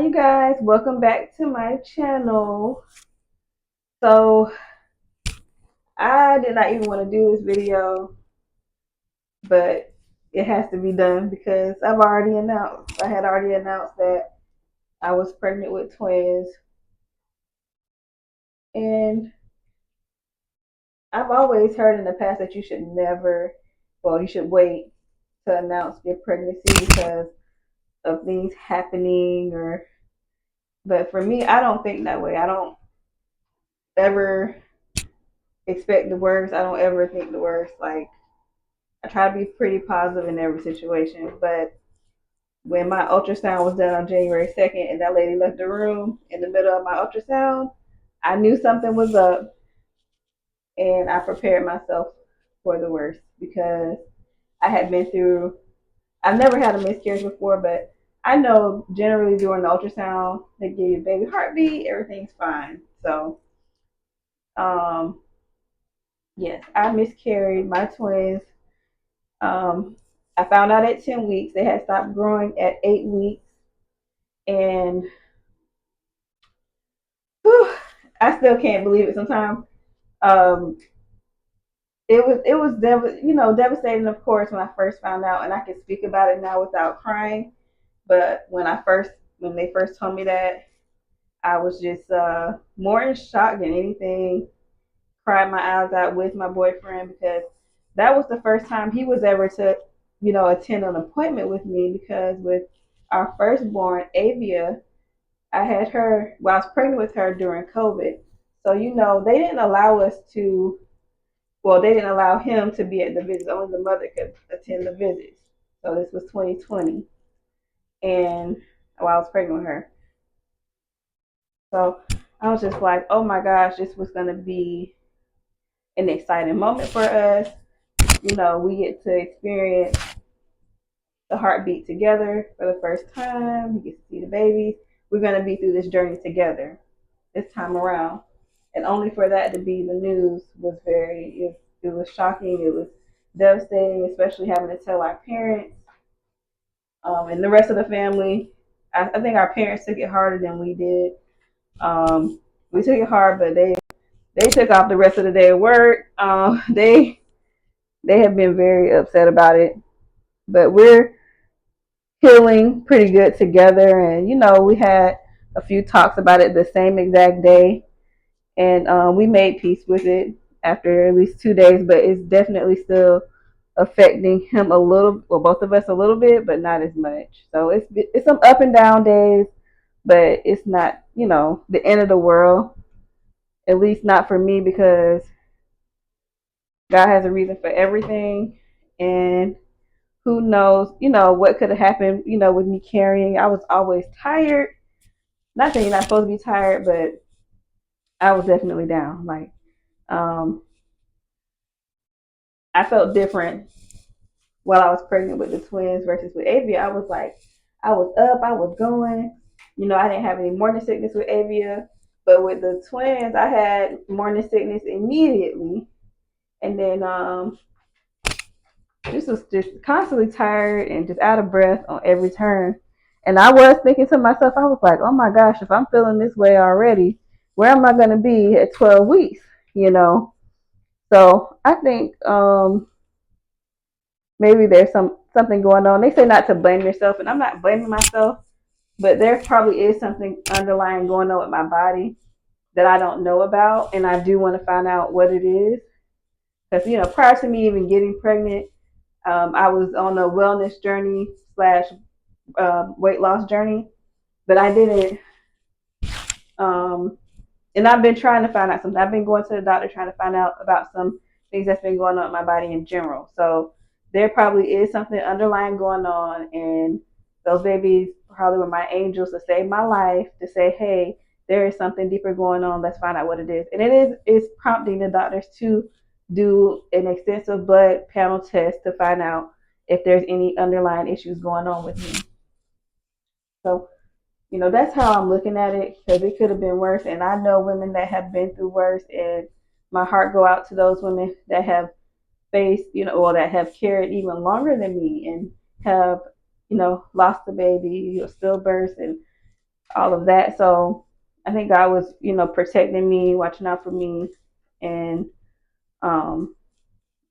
Hi, you guys. Welcome back to my channel. So, I did not even want to do this video, but it has to be done because I had already announced that I was pregnant with twins. And I've always heard in the past that you should wait to announce your pregnancy because of things happening but for me, I don't think that way. I don't ever expect the worst. I don't ever think the worst. Like, I try to be pretty positive in every situation. But when my ultrasound was done on January 2nd and that lady left the room in the middle of my ultrasound, I knew something was up and I prepared myself for the worst because I had been through, I've never had a miscarriage before, but I know generally during the ultrasound, they give you a baby heartbeat, everything's fine. So, um, yes, I miscarried my twins. Um, I found out at 10 weeks. They had stopped growing at 8 weeks. And whew, I still can't believe it sometimes. Um, it was devastating, of course, when I first found out, and I can speak about it now without crying. But when they first told me that, I was just more in shock than anything. Cried my eyes out with my boyfriend because that was the first time he was ever to, attend an appointment with me because with our firstborn, Avia, I had her, well, I was pregnant with her during COVID. So, they didn't allow they didn't allow him to be at the visits. Only the mother could attend the visits. So this was 2020. And while I was pregnant with her. So I was just like, oh my gosh, this was going to be an exciting moment for us. We get to experience the heartbeat together for the first time. We get to see the babies. We're going to be through this journey together this time around. And only for that to be the news was it was shocking. It was devastating, especially having to tell our parents and the rest of the family. I think our parents took it harder than we did. We took it hard, but they took off the rest of the day of work. They have been very upset about it, but we're healing pretty good together. And we had a few talks about it the same exact day, and we made peace with it after at least 2 days. But it's definitely still affecting him a little, well, both of us a little bit, but not as much. So it's some up and down days, but it's not the end of the world. At least not for me because God has a reason for everything, and who knows, what could have happened, with me carrying. I was always tired. Not saying you're not supposed to be tired, but I was definitely down. Like, um, I felt different while I was pregnant with the twins versus with Avia. I was like, I was up, I was going. I didn't have any morning sickness with Avia, but with the twins, I had morning sickness immediately, and then this was just constantly tired and just out of breath on every turn. And I was thinking to myself, I was like, oh my gosh, if I'm feeling this way already, where am I going to be at 12 weeks? You know? So I think maybe there's something going on. They say not to blame yourself, and I'm not blaming myself, but there probably is something underlying going on with my body that I don't know about, and I do want to find out what it is. Because prior to me even getting pregnant, I was on a wellness journey slash weight loss journey, but I didn't. Um, and I've been trying to find out something. I've been going to the doctor trying to find out about some things that's been going on in my body in general. So there probably is something underlying going on, and those babies probably were my angels to save my life. To say, hey, there is something deeper going on. Let's find out what it is. And it's prompting the doctors to do an extensive blood panel test to find out if there's any underlying issues going on with me. So, that's how I'm looking at it because it could have been worse. And I know women that have been through worse, and my heart go out to those women that have faced, or that have carried even longer than me and have, lost the baby, stillbirths, and all of that. So I think God was, protecting me, watching out for me, and um,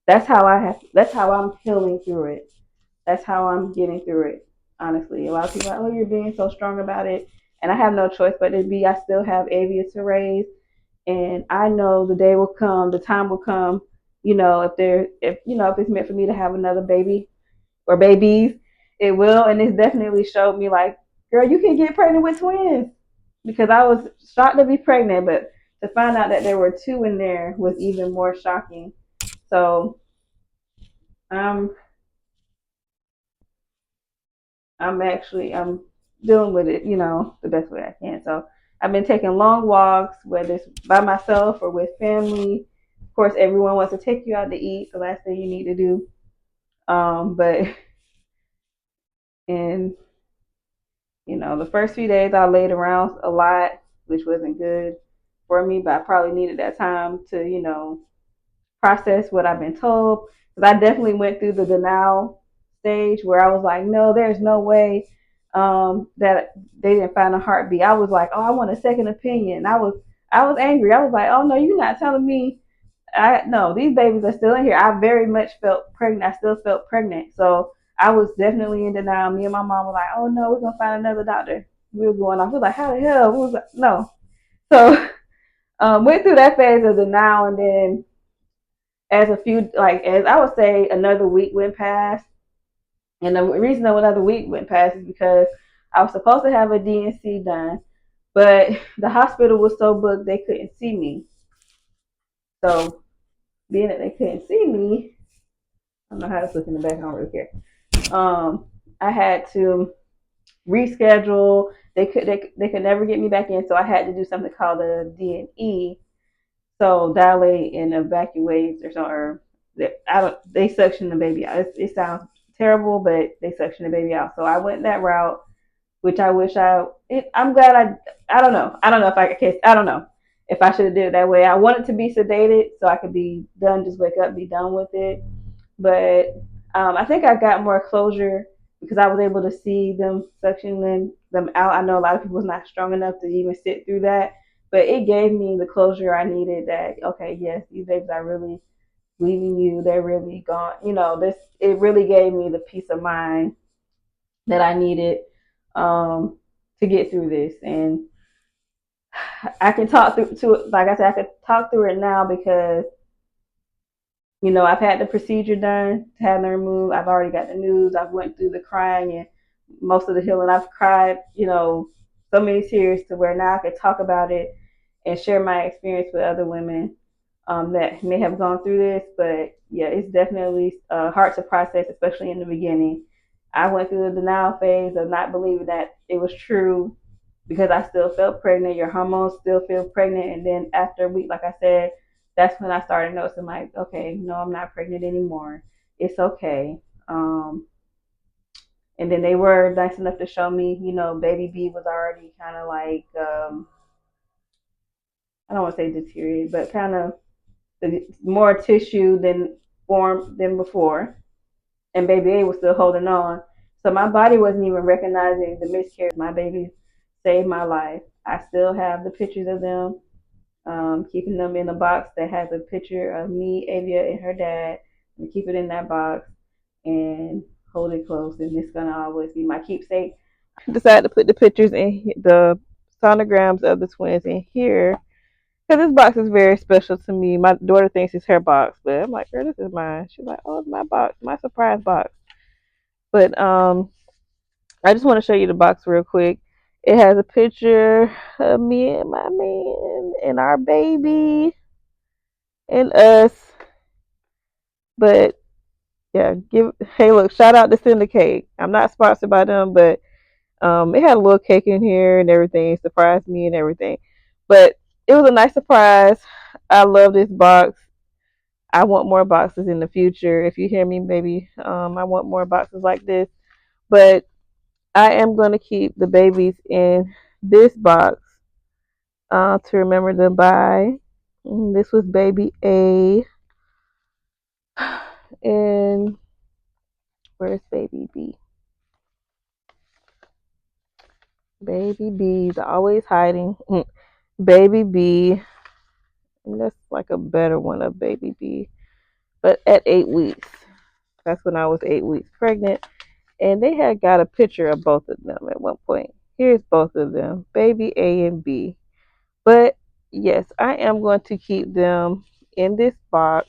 that's how I'm healing through it. That's how I'm getting through it. Honestly, a lot of people are like, oh, you're being so strong about it, and I have no choice but to be. I still have Avia to raise, and I know the day will come, the time will come. If it's meant for me to have another baby or babies, it will. And it's definitely showed me like, girl, you can get pregnant with twins, because I was shocked to be pregnant, but to find out that there were two in there was even more shocking. So I'm I'm dealing with it, the best way I can. So I've been taking long walks, whether it's by myself or with family. Of course, everyone wants to take you out to eat. The last thing you need to do. But and the first few days I laid around a lot, which wasn't good for me. But I probably needed that time to, process what I've been told. Because I definitely went through the denial stage where I was like, no, there's no way that they didn't find a heartbeat. I was like, oh, I want a second opinion. I was angry. I was like, oh no, you're not telling me. I no, these babies are still in here. I very much felt pregnant. I still felt pregnant. So I was definitely in denial. Me and my mom were like, oh no, we're gonna find another doctor. We were going off. We were like, how the hell? We was like, no. So went through that phase of denial, and then as I would say, another week went past. And the reason that another week went past is because I was supposed to have a DNC done, but the hospital was so booked they couldn't see me. So being that they couldn't see me, I don't know how to look in the back. I don't really care. I had to reschedule. They could never get me back in, so I had to do something called a DNE. So dilate and evacuate or something. Or they suction the baby out. It sounds terrible, but they suction the baby out. So I went that route, which I wish I'm glad I don't know. I don't know if I could. I don't know if I should have did it that way. I wanted to be sedated so I could be done, just wake up, be done with it. But I think I got more closure because I was able to see them suctioning them out. I know a lot of people was not strong enough to even sit through that, but it gave me the closure I needed. That okay, yes, these babies are really leaving you. They're really gone. This it really gave me the peace of mind that I needed to get through this. And I can talk through to it. Like I said, I could talk through it now because I've had the procedure done to have them removed. I've already got the news. I've went through the crying and most of the healing. I've cried, so many tears to where now I could talk about it and share my experience with other women that may have gone through this. But yeah, it's definitely hard to process, especially in the beginning. I went through the denial phase of not believing that it was true because I still felt pregnant. Your hormones still feel pregnant. And then after a week, like I said, that's when I started noticing, like, okay, no, I'm not pregnant anymore. It's okay. Um, and then they were nice enough to show me, baby B was already kind of like, I don't want to say deteriorated, but kind of more tissue than formed than before. And baby A was still holding on. So my body wasn't even recognizing the miscarriage. My baby saved my life. I still have the pictures of them, keeping them in a box that has a picture of me, Avia, and her dad. And keep it in that box and hold it close. And it's gonna always be my keepsake. Decided to put the pictures in the sonograms of the twins in here because this box is very special to me. My daughter thinks it's her box, but I'm like, girl, this is mine. She's like, oh, it's my box, my surprise box. But I just want to show you the box real quick. It has a picture of me and my man and our baby and us. But yeah, hey look, shout out to Syndicate. I'm not sponsored by them, but it had a little cake in here and everything, surprised me and everything. But it was a nice surprise. I love this box. I want more boxes in the future. If you hear me, baby, I want more boxes like this. But I am going to keep the babies in this box to remember them by. This was baby A. And where's baby B? Baby B's always hiding. Baby B. And that's like a better one of Baby B. But at 8 weeks, that's when I was 8 weeks pregnant. And they had got a picture of both of them at one point. Here's both of them, baby A and B. But yes, I am going to keep them in this box